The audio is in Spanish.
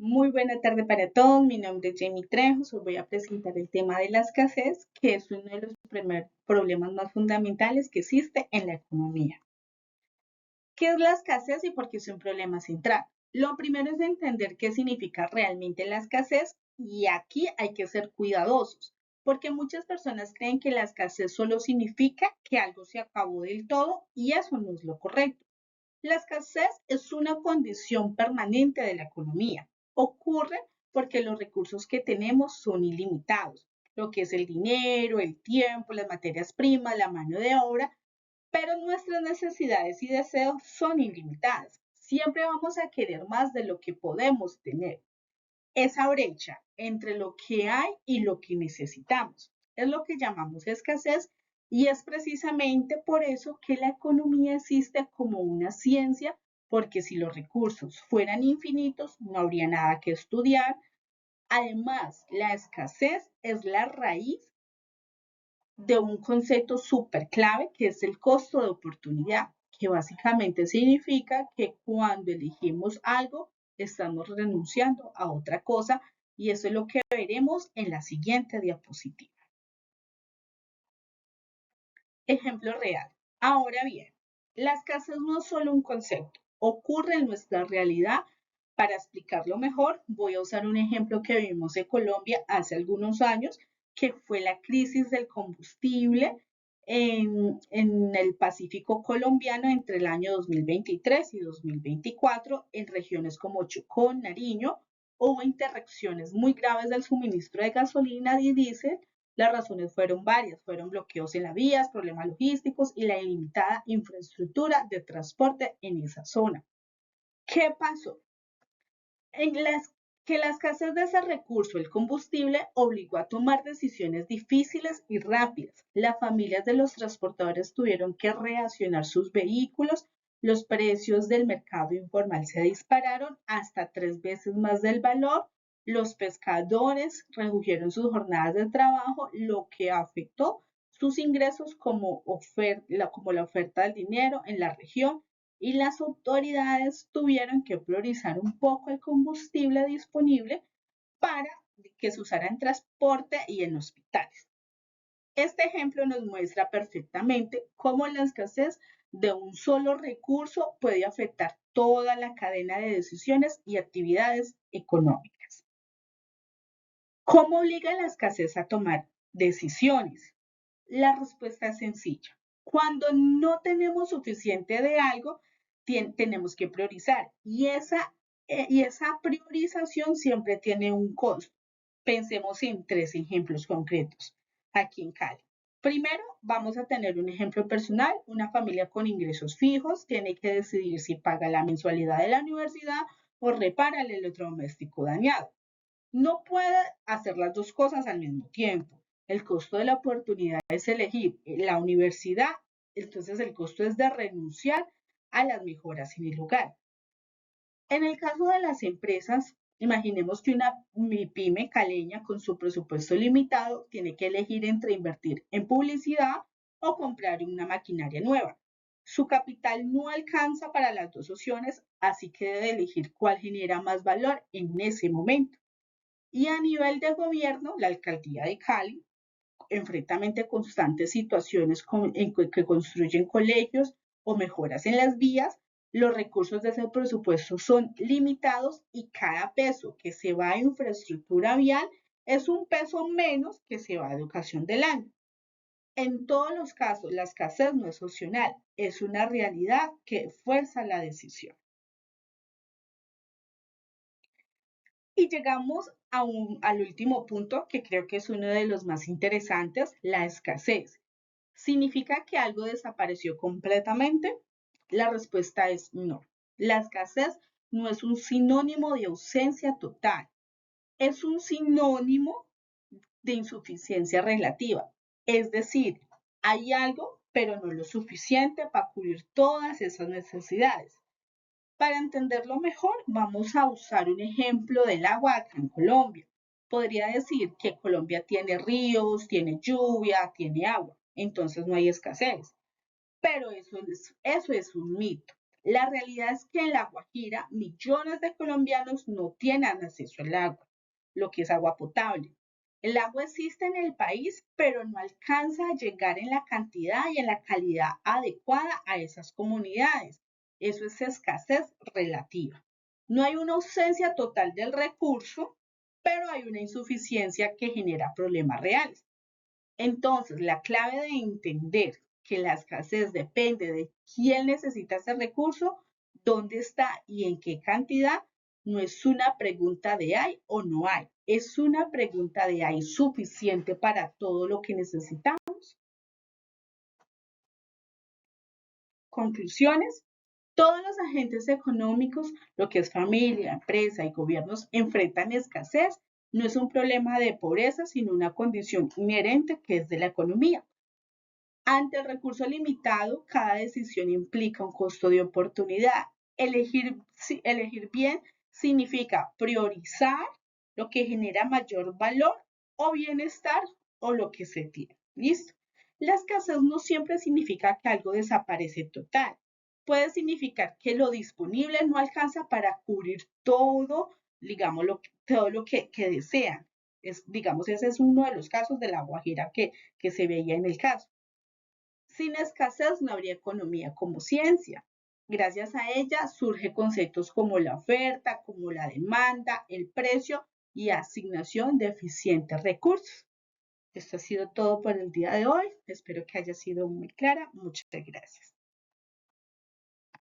Muy buena tarde para todos. Mi nombre es Jamie Trejos. Hoy voy a presentar el tema de la escasez, que es uno de los problemas más fundamentales que existe en la economía. ¿Qué es la escasez y por qué es un problema central? Lo primero es entender qué significa realmente la escasez y aquí hay que ser cuidadosos, porque muchas personas creen que la escasez solo significa que algo se acabó del todo y eso no es lo correcto. La escasez es una condición permanente de la economía. Ocurre porque los recursos que tenemos son ilimitados, lo que es el dinero, el tiempo, las materias primas, la mano de obra, pero nuestras necesidades y deseos son ilimitadas. Siempre vamos a querer más de lo que podemos tener. Esa brecha entre lo que hay y lo que necesitamos es lo que llamamos escasez y es precisamente por eso que la economía existe como una ciencia, porque si los recursos fueran infinitos no habría nada que estudiar. Además, la escasez es la raíz de un concepto súper clave que es el costo de oportunidad, que básicamente significa que cuando elegimos algo estamos renunciando a otra cosa y eso es lo que veremos en la siguiente diapositiva. Ejemplo real. Ahora bien, la escasez no es solo un concepto, ocurre en nuestra realidad. Para explicarlo mejor, voy a usar un ejemplo que vimos en Colombia hace algunos años, que fue la crisis del combustible en el Pacífico colombiano entre el año 2023 y 2024 en regiones como Chocó, Nariño. Hubo interrupciones muy graves del suministro de gasolina y diésel. Las razones fueron varias, fueron bloqueos en las vías, problemas logísticos y la ilimitada infraestructura de transporte en esa zona. ¿Qué pasó? Que la escasez de ese recurso, el combustible, obligó a tomar decisiones difíciles y rápidas. Las familias de los transportadores tuvieron que reaccionar sus vehículos, los precios del mercado informal se dispararon hasta 3 veces más del valor, los pescadores redujeron sus jornadas de trabajo, lo que afectó sus ingresos como la oferta del dinero en la región y las autoridades tuvieron que priorizar un poco el combustible disponible para que se usara en transporte y en hospitales. Este ejemplo nos muestra perfectamente cómo la escasez de un solo recurso puede afectar toda la cadena de decisiones y actividades económicas. ¿Cómo obliga la escasez a tomar decisiones? La respuesta es sencilla. Cuando no tenemos suficiente de algo, tenemos que priorizar y esa priorización siempre tiene un costo. Pensemos en 3 ejemplos concretos aquí en Cali. Primero, vamos a tener un ejemplo personal. Una familia con ingresos fijos tiene que decidir si paga la mensualidad de la universidad o repara el electrodoméstico dañado. No puede hacer las dos cosas al mismo tiempo. El costo de la oportunidad es elegir la universidad, entonces el costo es de renunciar a las mejoras en el lugar. En el caso de las empresas, imaginemos que una pyme caleña con su presupuesto limitado tiene que elegir entre invertir en publicidad o comprar una maquinaria nueva. Su capital no alcanza para las dos opciones, así que debe elegir cuál genera más valor en ese momento. Y a nivel de gobierno, la alcaldía de Cali enfrenta constantes situaciones que construyen colegios o mejoras en las vías. Los recursos de ese presupuesto son limitados y cada peso que se va a infraestructura vial es un peso menos que se va a educación del año. En todos los casos, la escasez no es opcional, es una realidad que fuerza la decisión. Y llegamos al último punto, que creo que es uno de los más interesantes, la escasez. ¿Significa que algo desapareció completamente? La respuesta es no. La escasez no es un sinónimo de ausencia total, es un sinónimo de insuficiencia relativa. Es decir, hay algo, pero no lo suficiente para cubrir todas esas necesidades. Para entenderlo mejor, vamos a usar un ejemplo del agua acá en Colombia. Podría decir que Colombia tiene ríos, tiene lluvia, tiene agua, entonces no hay escasez. Pero eso es un mito. La realidad es que en La Guajira millones de colombianos no tienen acceso al agua, lo que es agua potable. El agua existe en el país, pero no alcanza a llegar en la cantidad y en la calidad adecuada a esas comunidades. Eso es escasez relativa. No hay una ausencia total del recurso, pero hay una insuficiencia que genera problemas reales. Entonces, la clave de entender que la escasez depende de quién necesita ese recurso, dónde está y en qué cantidad, no es una pregunta de hay o no hay, es una pregunta de hay suficiente para todo lo que necesitamos. Conclusiones. Todos los agentes económicos, lo que es familia, empresa y gobiernos, enfrentan escasez. No es un problema de pobreza, sino una condición inherente que es de la economía. Ante el recurso limitado, cada decisión implica un costo de oportunidad. Elegir bien significa priorizar lo que genera mayor valor o bienestar o lo que se tiene. ¿Listo? La escasez no siempre significa que algo desaparece total. Puede significar que lo disponible no alcanza para cubrir todo, digamos, todo lo que desean. Digamos, ese es uno de los casos de la Guajira que se veía en el caso. Sin escasez no habría economía como ciencia. Gracias a ella surgen conceptos como la oferta, como la demanda, el precio y asignación de eficientes recursos. Esto ha sido todo por el día de hoy. Espero que haya sido muy clara. Muchas gracias.